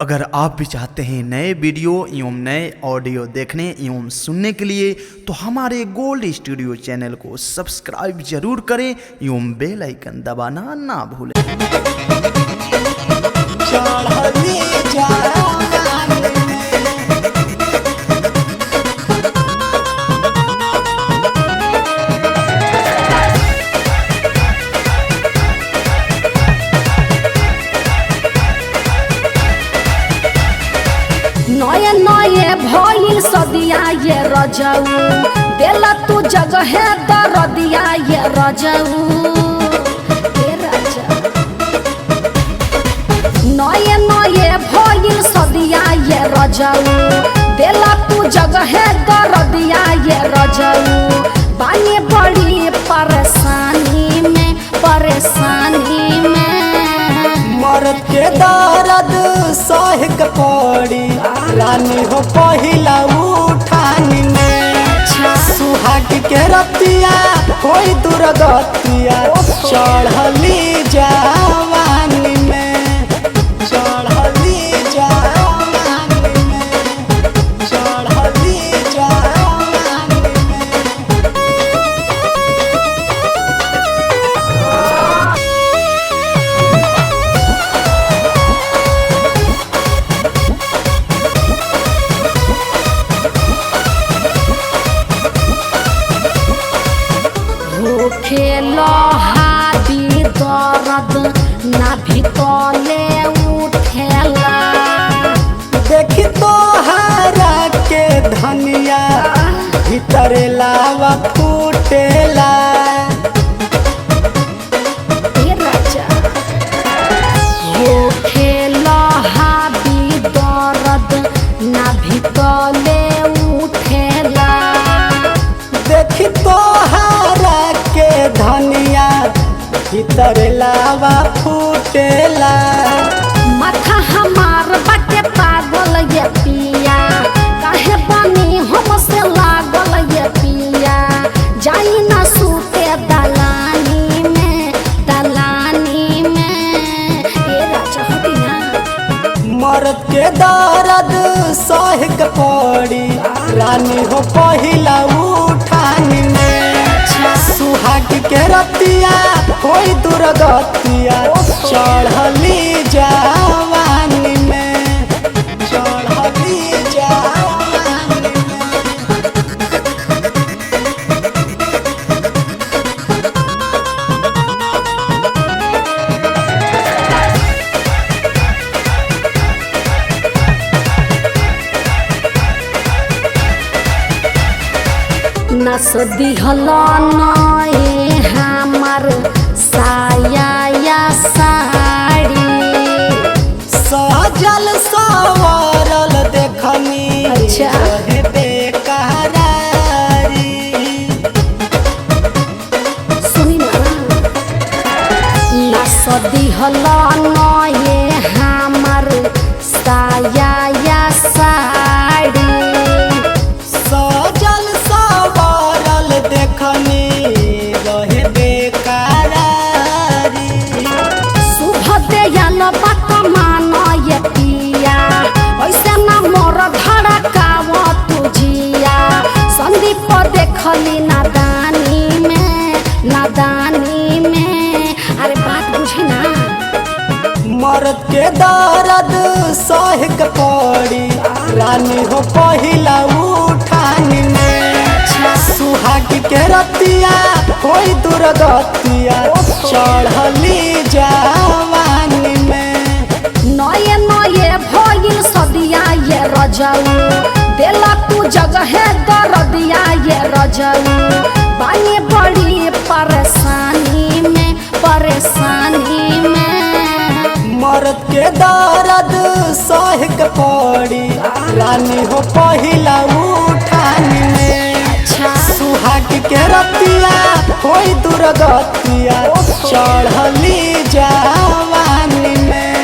अगर आप भी चाहते हैं नए वीडियो एवं नए ऑडियो देखने एवं सुनने के लिए तो हमारे गोल्ड स्टूडियो चैनल को सब्सक्राइब जरूर करें एवं बेल आइकन दबाना ना भूलें। नये नये भइल सदिया ये रजऊ देला तू जगह दरदिया ये रजऊ नये नये भइल सदिया ये रजऊ देला तू जगह दरदिया ये रजऊ बानी बड़ी परेशानी में मर्द के दर्द सह के पड़ी रानी हो पहिला उठानी में सुहाग के रतिया कोई दुर्गतिया चढ़ली जवानी में चढ़ली जवानी में चढ़ली जवानी में। खेलो हादी दर्द ना भितले उठेला देखी तो हरा के धनिया भीतर लावा फूटेला खेलो हादी दर्द ना भितले उठेला देखी तो हरा के धनिया भीतर लावा फूटेला माथा हमार बाटे पागल ये पिया काहे बनी हमसे लागल ये पिया जाई ना सूते दलानी में ये राजा हटिया मर्द के दर्द सह के पड़ी रानी हो पहिला उठानी में सुहाग के रतिया कोई दुर्गतिया चढ़ली जवानी में चढ़ली जवानी नस दिहल नए हमार साया या साड़ी सजल सवारल देखनी अच्छा। रहे बेकरारी सुनी ना नस दिहल नए हमार साया या साड़ी सजल सवारल देखनी रहे बेकरारी शुभ दयाल बात मान ये पिया ऐसे ना मोर धड़काव तुझिया संदीप देखली नादानी में अरे बात बुझी ना मर्द के दर्द सह के पड़ी रानी हो पहिला उठानी में सुहाग के रतिया कोई दुर्गतिया चढ़ली जवानी में नये नये भइल सदिया ये रजऊ देला तू जगह दरदिया ये रजऊ बानी बड़ी परेशानी में मर्द के दर्द सह के पड़ी रानी हो पहिला उठानी में सुहाग के रतिया कोई दुर्गतिया चढ़ली जवानी में।